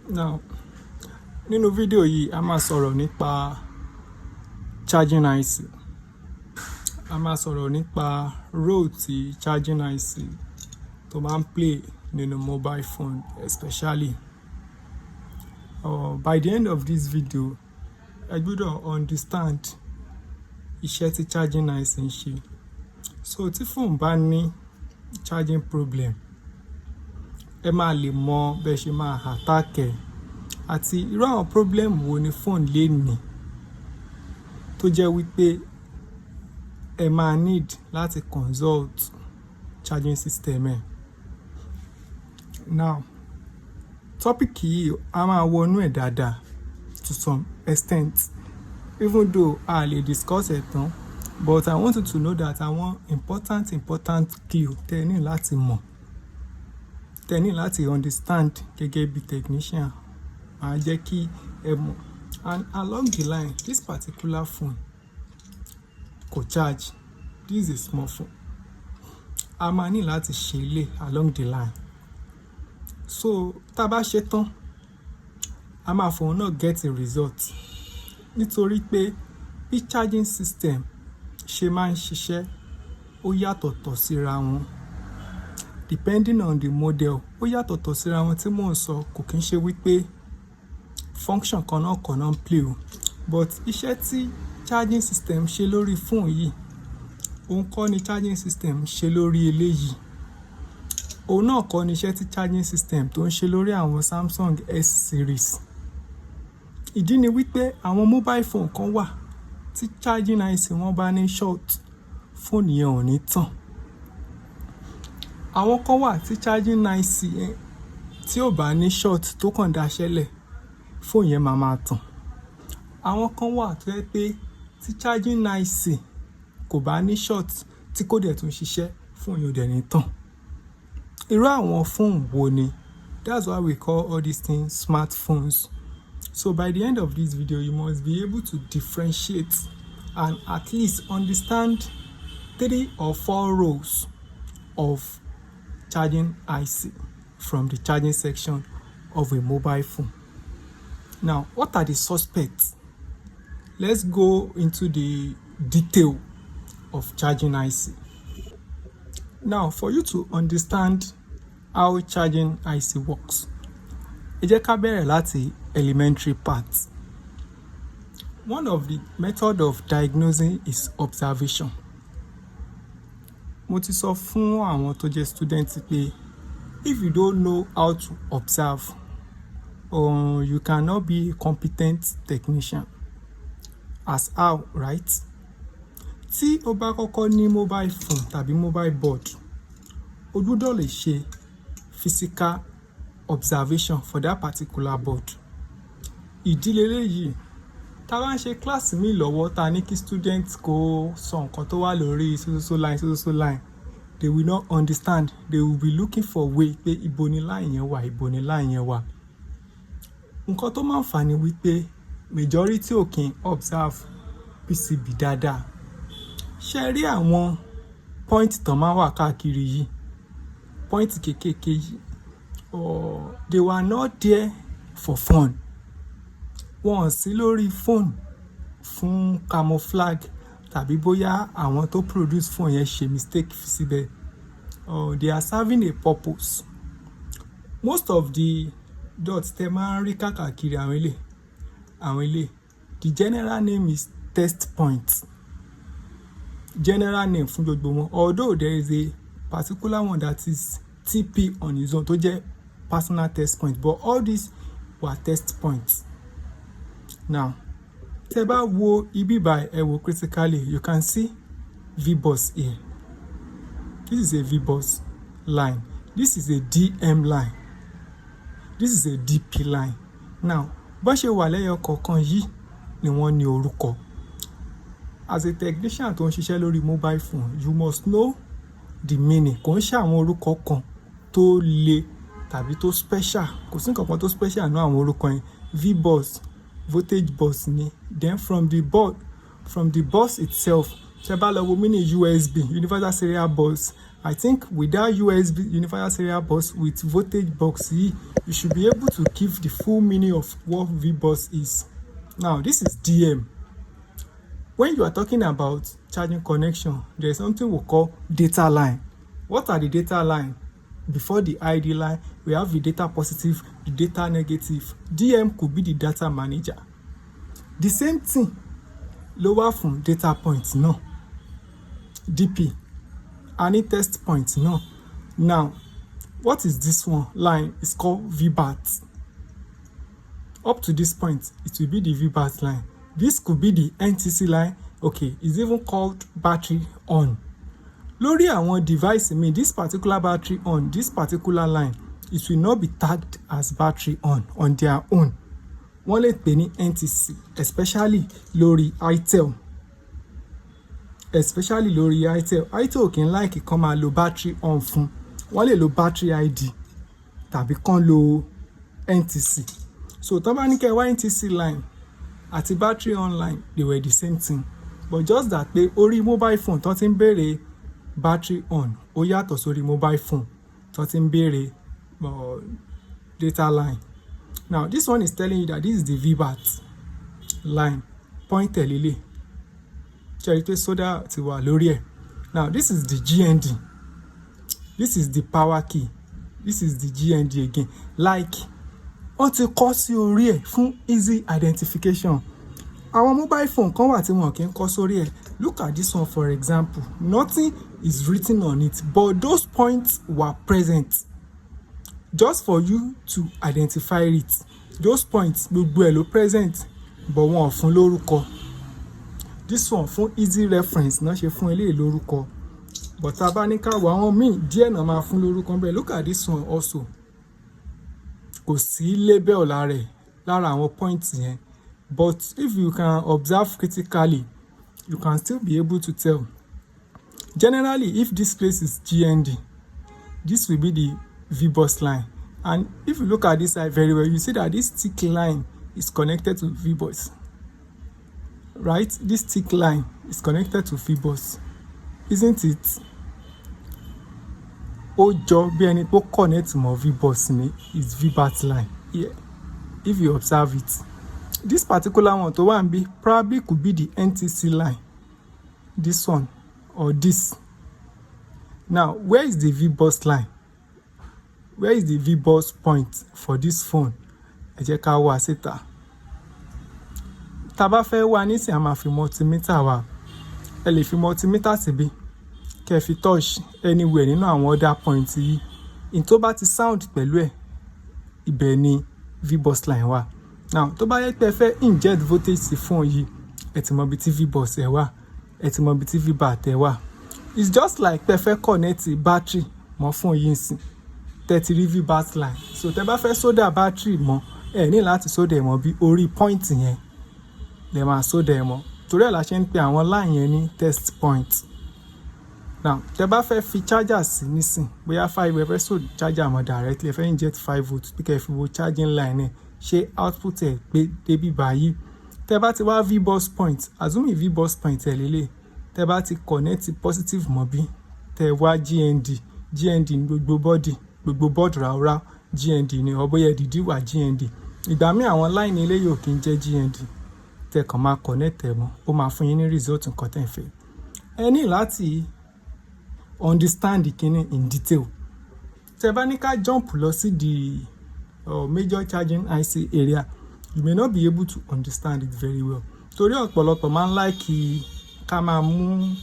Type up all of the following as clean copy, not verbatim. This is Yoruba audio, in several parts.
Now, nínú fídíò yìí a máa sọ̀rọ̀ nípa charging IC. A máa sọ̀rọ̀ nípa role tí charging IC tó máa ń play nínú mobile phone especially. By the end of this video, ẹ gbọ́dọ̀ understand iṣẹ́ tí charging IC ń ṣe. So tí phone bá ní charging problem, ẹ máa lè mọ bẹ́ẹ̀ ṣe máa attack ẹ̀ àti irú àwọn problem wo ni phone lè ní tó jẹ́ wípé ẹ máa need láti consult charging system ẹ̀. Now, topic yìí a máa wọnú ẹ̀ dáadáa to some extent, even though a lè discuss ẹ̀ tán, but I want you to know that àwọn important clue tẹ́ ní láti mọ̀, tẹ́ ní láti understand gẹ́gẹ́ bí technician máa jẹ́ kí ẹ mọ̀. And along the line, this particular phone kò charge. This is a small phone. A máa ní láti ṣe ilé along the line. So tá a bá ṣe tán, a máa fòun náà get a result. Nítorí pé bí charging system ṣe máa ń ṣiṣẹ́ ó yàtọ̀tọ̀ síra wọn. Depending on the model, ó yàtọ̀tọ̀ síra wọn tí mò ń sọ, kò kí ń ṣe wípé function kan náà play o. But iṣẹ́ tí charging system ṣe lórí phone yìí, òun kọ́ ni charging system ṣe lórí eléyìí. Òun náà kọ́ ni iṣẹ́ tí charging system tó ń ṣe lórí àwọn Samsung S series. Ìdí ni wípé àwọn mobile phone kan wà tí charging IC wọn bá ní short, phone yẹn ò ní tàn. Àwọn kan wà tí charging IC yẹn tí ò bá ní short tó kàn daṣẹ́lẹ̀, phone yẹn máa tàn. Àwọn kan wà tó yẹ pé tí charging IC kò bá ní short tí kò dẹ̀ tún ṣiṣẹ́, phone yẹn ò dẹ̀ ní tàn. Irú àwọn phone wo ni? That's why we call all these things smartphones. So by the end of this video, you must be able to differentiate and at least understand 3 or 4 rows of charging IC from the charging section of a mobile phone. Now, what are the suspects? Let's go into the detail of charging IC. Now, for you to understand how charging IC works, ẹ jẹ́ ká bẹ̀rẹ̀ láti elementary parts. One of the method of diagnosing is observation. Mo ti sọ fún àwọn tó jẹ́ student pé if you don't know how to observe, you cannot be a competent technician. As how, right? Tí o bá kọ́kọ́ ní mobile phone tàbí mobile board, o gbọ́dọ̀ lè ṣe physical observation for that particular board. Ìdílé léyìí, tá bá ń ṣe class mi lọ́wọ́ ta ní kí students kó sọ nǹkan tó wà lórí so line, they will not understand. They will be looking for way pé ibo ni line yẹn wà, ibo ni line yẹn wà. Nǹkan tó máa ń fà ní wípé majority ò kí ń observe PCB dáadáa. Ṣé rí àwọn point tó máa wà káàkiri yìí, point kékèké yìí, they were not there for fun. Wọ́n sí lórí phone fún camouflage tàbí bóyá àwọn tó produce phone yẹn ṣe mistake fi síbẹ̀. They are serving a purpose. Most of the dots tẹ́ máa ń rí káàkiri àwọn ilé, the general name is test point. General name fún gbogbo wọn, although there is a particular one that is TP on its own tó jẹ́ personal test point, but all these were test points. Now, tẹ́ bá wo ibi báyìí, ẹ wo critically, you can see VBus here. This is a VBus line. This is a DM line. This is a DP line. Now, bó ṣe wà lẹ́yọ kọ̀ọ̀kan yìí ni wọ́n ní orúkọ. As a technician tó ń ṣiṣẹ́ lórí mobile phone, you must know the meaning. Kò ń ṣe àwọn orúkọ kan tó le tàbí tó special. Kò sí nǹkan kan tó special nínú àwọn orúkọ yẹn. VBus, voltage bus ni. Then from the bus itself, ṣé bá lọ wo meaning USB, universal serial bus. I think with that USB universal serial bus with voltage box yìí, you should be able to give the full meaning of what VBus is. Now, this is DM. When you are talking about charging connection, there is something we call data line. What are the data line? Before the ID line, we have the data positive, the data negative. DM could be the data manager. The same thing lower from data point no. DP, any test point no. Now, what is this one line? It's called VBAT. Up to this point, it will be the VBAT line. This could be the NTC line. Okay, it's even called battery on. Lórí àwọn device mi, this particular battery on, this particular line, it will not be tagged as battery on their own. Wọ́n lè pè ní NTC, especially lórí itel. itel kì í like kán máa lo battery on fún. Wọ́n lè lo battery ID tàbí kán lo NTC. So tó bá ní kẹ́ wá NTC line àti battery online, they were the same thing, but just that pé orí mobile phone tó ti ń béèrè battery on ó yàtọ̀ sórí mobile phone tó ti ń béèrè data line. Now this one is telling you that this is the VBAT line. Point lele ṣe pé soda ti wà lórí ẹ̀. Now this is the GND. This is the power key. This is the GND again. Like wọ́n ti kọ́ sí orí ẹ̀ fún easy identification. Àwọn mobile phone kan wà tí wọ́n kì í kọ́ sórí ẹ̀. Look at this one for example. Nothing is written on it, but those points were present just for you to identify it. Those points gbogbo ẹ̀ ló present, but wọn ò fún lórúkọ. This one fún easy reference náà ṣe fún eléyìí lórúkọ. But tá bá ní ká wo àwọn míì díẹ̀ náà máa fún lórúkọ bẹ́ẹ̀. Look at this one also. Kò sí label lára àwọn points yẹn. But if you can observe critically, you can still be able to tell. Generally, if this place is GND, this will be the VBus line. And if you look at this side very well, you see that this thick line is connected to VBus. Right? This thick line is connected to VBus. Isn't it? Ó jọ bí ẹni tó connect mọ́ VBus ni is VBAT line. Yeah. If you observe it. This particular one to one B probably could be the NTC line. This one or this. Now, where is the VBus line? Where is the VBus point for this phone? Ẹ jẹ́ ká wá síta. Tá bá fẹ́ wá nísìn a máa fi multimeter wá. Ẹ lè fi multimeter síbí. Kẹ́ fi touch anywhere nínú àwọn other points yìí. In tó bá ti sound pẹ̀lú ẹ̀, ibẹ̀ ni VBus line wà. Now, tó bá yẹ pé ẹ fẹ́ inject voltage sí phone yìí, ẹ ti mọ bí tí VBus ẹ wà, ẹ ti mọ bí tí VBAT ẹ wà. It's just like pé ẹ fẹ́ connect battery mọ́ phone yìí sí. Tẹ́ ti rí VBAT line. So tẹ́ bá fẹ́ solder battery mọ́, ẹ ní láti solder ẹ̀ mọ́ bí orí point yẹn. Lẹ máa solder ẹ̀ mọ́. Torí ẹ̀ la ṣe ń pe àwọn line yẹn ní test point. Now, tẹ́ bá fẹ́ fi charger sí nísìn, bóyá 5 ẹ fẹ́ so charger mọ́ directly, ẹ fẹ́ inject 5 volts, bí kẹ́ fi wo charging line ẹ̀. Ṣé output ẹ̀ pé débi báyìí. Tẹ́ bá ti wá VBus point, assume VBus point ẹ̀ lélẹ̀. Tẹ́ bá ti connect positive mọ́ bí, tẹ́ wá GND ní gbogbo body, gbogbo board ráúráú GND ni ọbọ̀yẹ dídí wà GND. Ìgbà míì àwọn line eléyìí ò kí ń jẹ́ GND. Tẹ́ kàn máa connect ẹ̀ mọ́, ó máa fún yín ní result nǹkan tẹ́ ń fẹ́. Ẹ ní láti understand ìkíní in detail. Tẹ́ bá ní ká jump lọ sí the major charging IC area, you may not be able to understand it very well. Torí ọ̀pọ̀lọpọ̀ máa ń like ká máa mú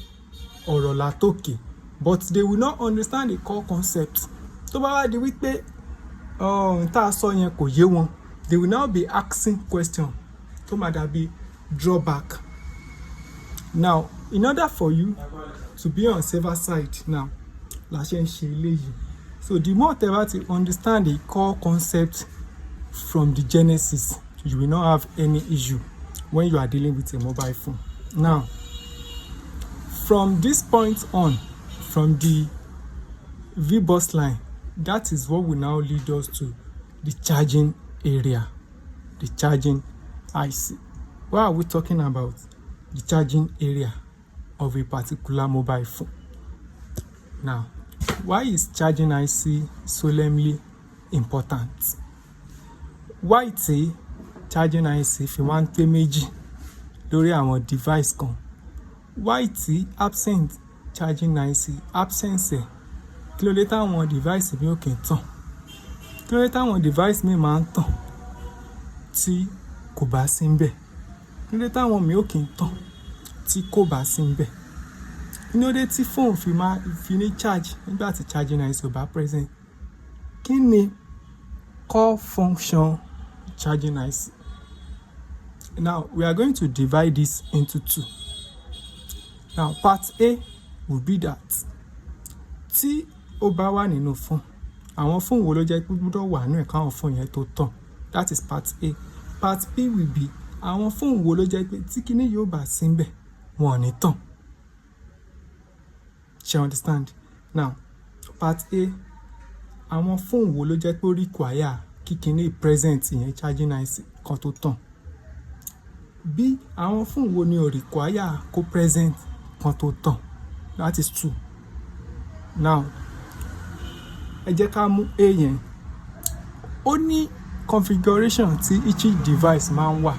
ọ̀rọ̀ látòkè, but they will not understand the core concept. Tó bá wá di wípé tá a sọ yẹn kò yé wọn, they will now be asking question tó máa dàbí drawback. Now, in order for you to be on safer side now, la ṣe ń ṣe eléyìí. So the more tẹ́ bá ti understand the core concept from the genesis, you will not have any issue when you are dealing with a mobile phone. Now, from this point on, from the VBus line, that is what will now lead us to the charging area, the charging IC. What are we talking about? The charging area of a particular mobile phone. Now, why is charging IC solemnly important? why tí charging IC fi wá ń pé méjì lórí àwọn device kan, why tí absent charging IC absence ẹ̀ kí ló dé táwọn device mi ò kì í tàn, kí ló dé táwọn device mi máa ń tàn tí kò bá sí ń bẹ̀, kí ló dé táwọn mi ò kì í tàn tí kò bá sí ń bẹ̀, kí ló dé tí phone fi ní charge nígbà tí charging IC ò bá present. Kí ni core function charging IC? Now we are going to divide this into two. Now part A will be that tí ó bá wà nínú phone, àwọn phone wo ló jẹ́ pé gbọ́dọ̀ wà nínú ẹ̀ka àwọn phone yẹn tó tàn, that is part A. Part B will be àwọn phone wo ló jẹ́ pé tí kíní yóò bá sí ń bẹ̀ wọn ò ní tàn. Ṣé understand? Now part A, àwọn phone wo ló jẹ́ pé ó require kí kíní present ìyẹn charging IC kan tó tàn. B, àwọn phone wo ni ò require kó present kan tó tàn, that is 2. Now ẹ jẹ́ ká mú A yẹn, ó ní configuration tí each device máa ń wà.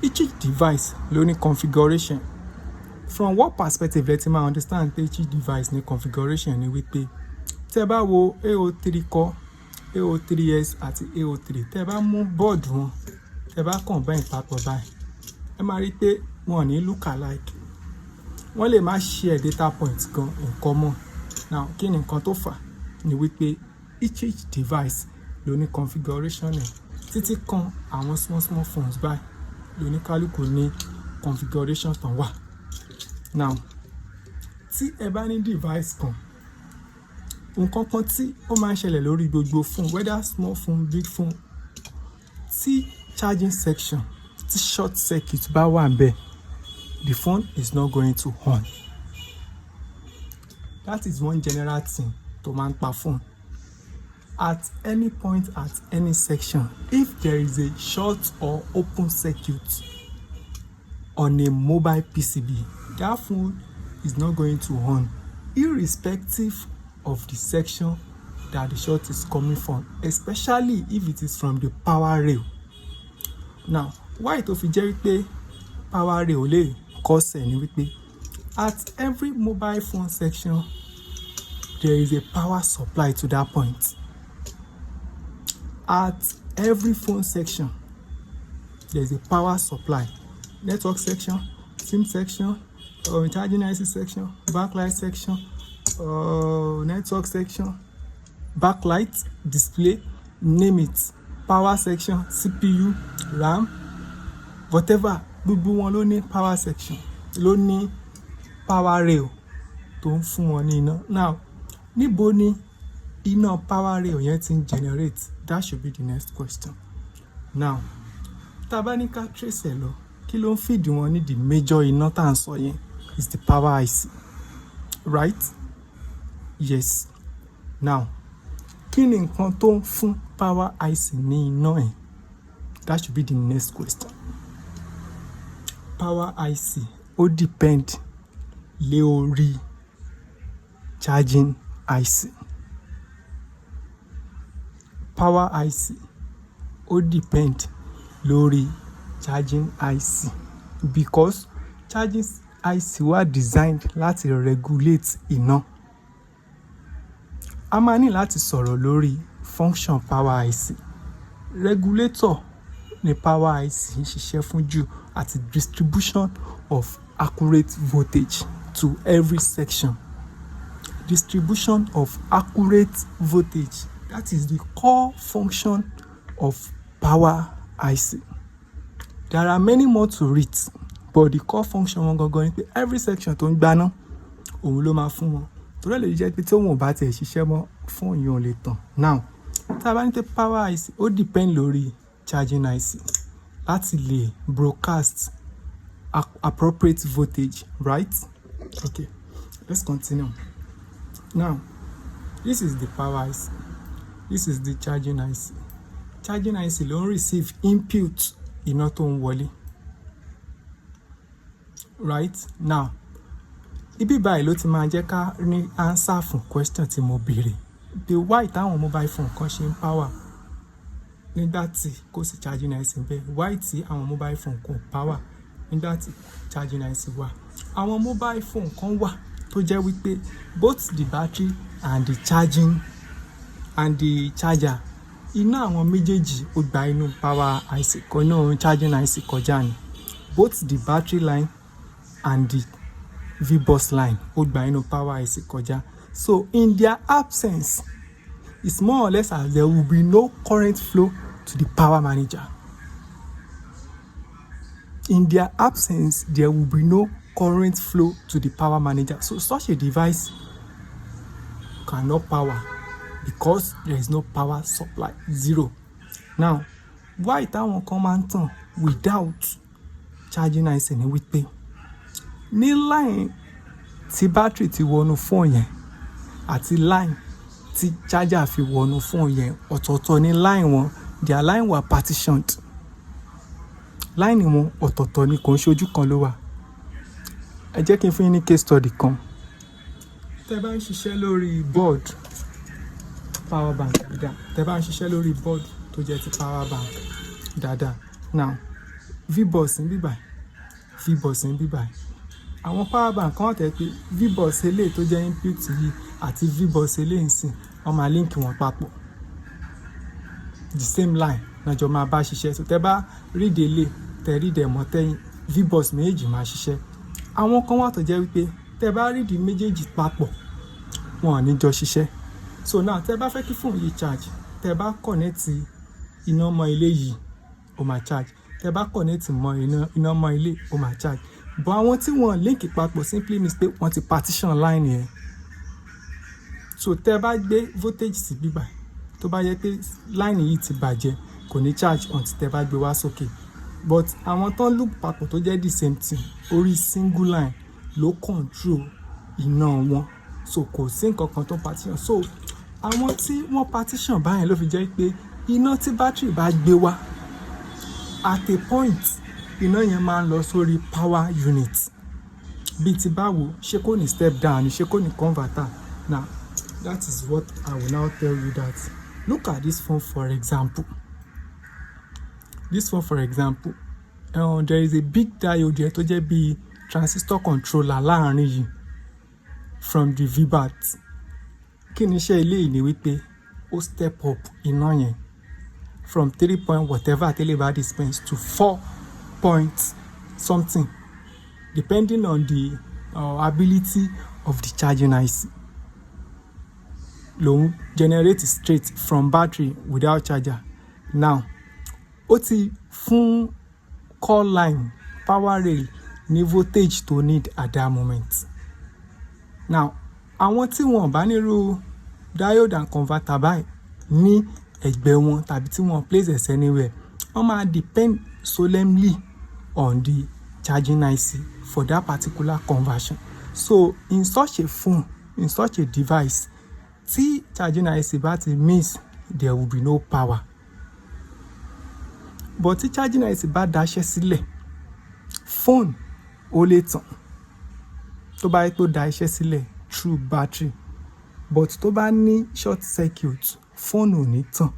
Each device ló ní configuration. From what perspective lẹ ti máa understand pé each device ní configuration ni wípé tẹ́ bá wo AO3 core, AO3S àti AO3, tẹ́ bá mú board wọn, tẹ́ bá combine papọ̀ báyìí, ẹ máa rí pé wọn ò ní look alike. Wọ́n lè má share data points gan in common. Now kí ni nǹkan tó fà ni wípé each device ló ní configuration ẹ̀, títí kan àwọn small phones báyìí ló ní kálukú ní configuration tán wà. Now tí ẹ bá ní device kan, nǹkan kan tí ó máa ń ṣẹlẹ̀ lórí gbogbo phone, whether small phone, big phone, tí charging section, tí short circuit bá wà ń bẹ̀, the phone is not going to on. That is one general thing tó máa ń pa phone. At any point, at any section, if there is a short or open circuit on a mobile PCB, that phone is not going to on, irrespective of the section that the short is coming from, especially if it is from the power rail. Now why tó fi jẹ́ wípé power rail lè cause ẹ̀ ni wípé at every mobile phone section there is a power supply to that point. At every phone section there is a power supply. Network section, SIM section, charging IC section, backlight section, network section, backlight, display, name it, power section, CPU, RAM, whatever, gbogbo wọn ló ní power section, ló ní power rail tó ń fún wọn ní iná. Now níbo ni iná power rail yẹn ti ń generate? That should be the next question. Now tá bá ní ká trace ẹ̀ lọ, kí ló ń feed wọn ní the major iná tá à ń sọ yẹn is the power IC, right? Yes. Now kí ni nǹkan tó ń fún power IC ní iná ẹ̀? That should be the next question. Power IC ó depend lé orí charging IC. Power IC ó depend lórí charging IC because charging IC wà designed láti regulate iná. A máa ní láti sọ̀rọ̀ lórí function power IC. Regulator ni power IC ń ṣiṣẹ́ fún jù àti distribution of accurate voltage to every section. Distribution of accurate voltage, that is the core function of power IC. There are many more to it, but the core function wọn gangan ni pé every section tó ń gbaná òun ló máa fún wọn. Torí lè jẹ́ pé tí òun ò bá tiẹ̀ ṣiṣẹ́ mọ́ fún ìyẹn ò lè tàn. Now tá a bá ní pé power IC ó depend lórí charging IC láti lè broadcast appropriate voltage, right? Okay, let's continue. Now this is the power IC, this is the charging IC. Charging IC ló ń receive input iná tó ń wọlé, right? Now ibi báyìí ló ti máa jẹ́ ká ní answer fún question tí mo béèrè pé why táwọn mobile phone kan ṣe ń power. nígbà tí kò sí charging IC bẹ́ẹ̀. Why tí àwọn mobile phone kò power nígbà tí charging IC wà. Àwọn mobile phone kan wà tó jẹ́ wípé both the battery and the charging and the charger, iná àwọn méjèèjì ó gba inú power IC kan náà, charging IC kọjá ni. Both the battery line and the VBus line ó gba inú power IC kọjá. So in their absence, it's more or less as there will be no current flow to the power manager. In their absence, there will be no current flow to the power manager. So such a device cannot power because there is no power supply, zero. Now, why táwọn kan máa ń tàn without charging IC ni wípé ní line tí battery ti wọnú phone yẹn àti line tí charger fi wọnú phone yẹn ọ̀tọ̀ọ̀tọ̀ ní line wọn, their line were partitioned. Line wọn ọ̀tọ̀ọ̀tọ̀ ni, kò ń ṣojú kan ló wà. Ẹ jẹ́ kí n fún yín ní case study kan. Tẹ́ bá ń ṣiṣẹ́ lórí board power bank dáadáa, tẹ́ bá ń ṣiṣẹ́ lórí board tó jẹ́ ti power bank dáadáa. Now, VBus ń bíbà, VBus ń bíbà. Àwọn power bank kan tẹ̀ pé VBus eléyìí tó jẹ́ input yìí àti VBus eléyìí sìn, wọ́n máa link wọn papọ̀. The same line náà jọ máa bá ṣiṣẹ́. So tẹ́ bá read eléyìí, tẹ́ read ẹ̀mọ́ tẹ́yìn, VBus méjì máa ṣiṣẹ́. Àwọn kan wà tó jẹ́ wípé tẹ́ bá read méjèèjì papọ̀, wọn ò ní jọ ṣiṣẹ́. So now tẹ́ bá fẹ́ kí phone yìí charge, tẹ́ bá connect iná mọ́ ilé yìí, ó máa charge. Tẹ́ bá connect mọ́ iná mọ́ ilé, ó máa charge. But àwọn tí wọ́n link papọ̀ simply means pé wọ́n ti partition line yẹn. So tẹ́ bá gbé voltage sí bíbà, tó bá yẹ pé line yìí ti bàjẹ́, kò ní charge until tẹ́ bá gbé wá sókè. But àwọn tó loop papọ̀ tó jẹ́ the same thing, orí single line ló control iná wọn. So kò sí nǹkan kan tó partition. So àwọn tí wọ́n partition báyẹn ló fi jẹ́ pé iná tí battery bá gbé wá at a point, iná yẹn máa ń lọ sórí power unit. Bí ti báwo, ṣé kò ní step down, ṣé kò ní converter. Now, that is what I will now tell you that. Look at this phone for example. This phone for example, there is a big diode here tó jẹ́ bí transistor controller láàrin yìí from the VBAT. Kí ni iṣẹ́ eléyìí ni wípé ó step up iná yẹn from 3 point whatever tẹ́lẹ̀ bá dispense to 4 point something depending on the ability of the charging IC. Lòun generate straight from battery without charger. Now, ó ti fún call line power rail ní voltage tó need at that moment. Now, àwọn tí wọ́n bá nírú diode and converter báyìí ní ẹgbẹ́ wọn tàbí tí wọ́n place it anywhere, wọ́n máa depend solemnly on the charging IC for that particular conversion. So in such a phone, in such a device, tí charging IC bá ti miss, there will be no power. But tí charging IC bá daṣẹ́ sílẹ̀, phone ó lè tàn tó bá yẹ tó da iṣẹ́ sílẹ̀ through battery. But tó bá ní short circuit, phone ò ní tàn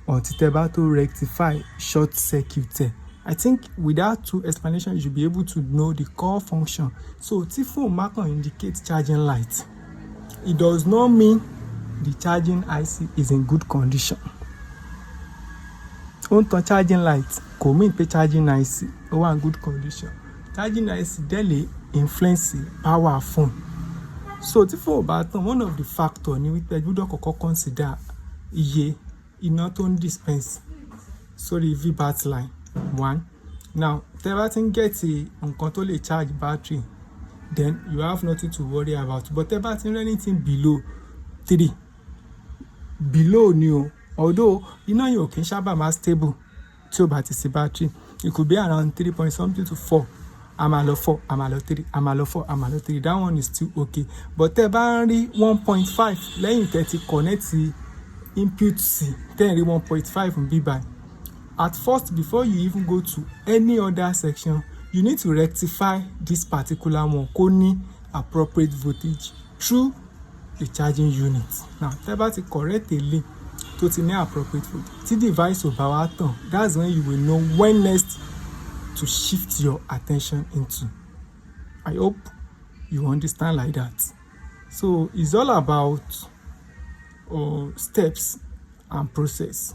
until tẹ́ bá tó rectify short circuit. I think without two explanations, you should be able to know the core function. So tí phone má kàn indicate charging light, it does not mean the charging IC is in good condition. Ó ń tan charging light kò mean pé charging IC ó wà in good condition. Charging IC dẹ̀ lè influence power phone. So tí phone bá tàn, one of the factor ni wípé gbọ́dọ̀ kọ́kọ́ consider iye iná tó ń dispense sórí VBAT line. One. Now, tẹ́ bá ti ń get nǹkan tó lè charge battery, then you have nothing to worry about. But tẹ́ bá ti ń anything below 3, below ni o, although iná yìí ò kí ń sábà máa stable tí ó bá ti sí battery. It could be around 3 point something to 4. A máa lọ 4, a máa lọ 3, a máa lọ 4, a máa lọ 3. That one is still okay. But tẹ́ bá ń rí 1.5 lẹ́yìn tẹ́ ti connect input sí, tẹ́ ń rí 1.5 ń bí báyìí. At first, before you even go to any other section, you need to rectify this particular one kó ní appropriate voltage through the charging unit. Now, tẹ́ bá ti correct èlé tó ti ní appropriate food. Tí device ò bá wá tàn, that's when you will know when next to shift your attention into. I hope you understand like that. So it's all about steps and process.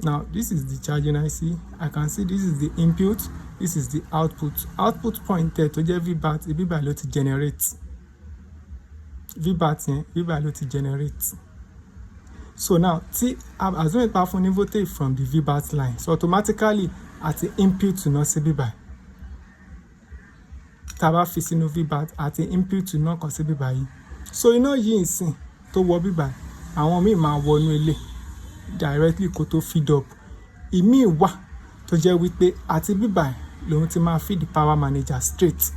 Now this is the charging IC. I can see this is the input, this is the output. Output pointer tó jẹ́ VBAT, ibi báyìí ló ti generate. VBAT yẹn, ibi báyìí ló ti generate. So now, as we pass on voltage from the VBAT line, so automatically at the input to not see VBAT. Taba fi sínú VBAT at the input to not consider VBAT. So you know yìí nsìn tó wọ VBAT, àwọn míì máa wọnú ilé directly kó tó feed up. Ìmíì wà tó jẹ́ wípé àti VBAT lòun ti máa feed the power manager straight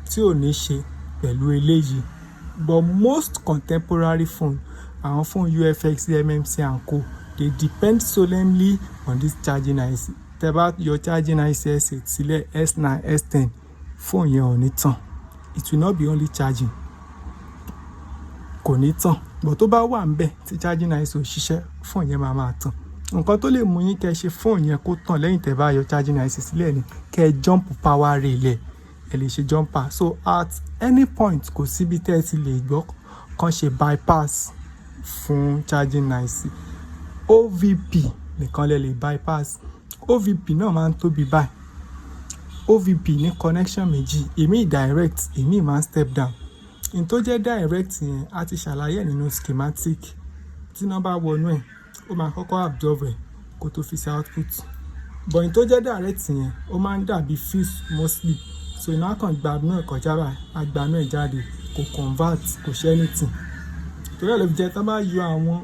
tí ò ní ṣe pẹ̀lú eléyìí. But most contemporary phone, àwọn phone UFX, MMC and co, they depend solemnly on this charging IC. Tẹ́ bá your charging IC S8 sílẹ̀ S9, S10, phone yẹn ò ní tàn. It will not be only charging. Kò ní tàn. But tó bá wà ńbẹ̀ tí charging IC ò ṣiṣẹ́, phone yẹn máa tàn. Nǹkan tó lè mú yín kẹ́ ṣe phone yẹn kó tàn lẹ́yìn tẹ́ bá your charging IC sílẹ̀ ni kẹ́ jump power rail ẹ̀ lè ṣe jumper. So at any point kò síbi tẹ́ ẹ ti lè gbọ́ kàn ṣe bypass fún charging IC. OVP nìkan lè bypass. OVP náà máa ń tóbi báyìí. OVP ní connection méjì, èmi direct, èmi máa ń step down. In tó jẹ́ direct yẹn a ti ṣàlàyé nínú schematic. Tí iná bá wọnú ẹ̀ ó máa kọ́kọ́ absorb ẹ̀ kó tó fi sí output. But in tó jẹ́ direct yẹn ó máa ń dàbí fuse mostly. So iná kan gba náà kọjá báyìí, àgbà náà jáde, kò convert, kò ṣe anything. Torí ẹ̀ ló fi jẹ́ tá bá yọ àwọn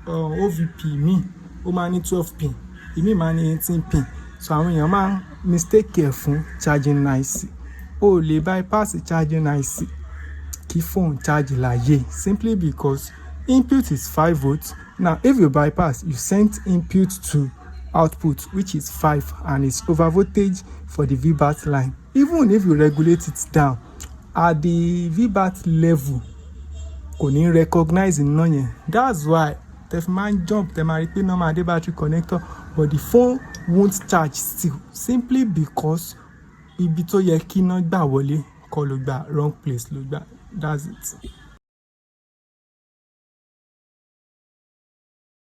OVP míì ó máa ní 12 pin, ìmíì máa ní 18 pin. So àwọn èèyàn máa ń mistake ẹ̀ fún charging IC. O lè bypass charging IC kí phone charge láyé simply because input is 5 volts. Now if you bypass, you send input to output which is 5 and it's over voltage for the VBAT line. Even if you regulate it down at the VBAT level, kò ní recognize iná yẹn. That's why the man jump the máa rí pé normal dé battery connector but the phone won't charge still simply because ibi tó yẹ kí iná gbà wọlé kọ́ ló gbà, wrong place ló gbà. That's it.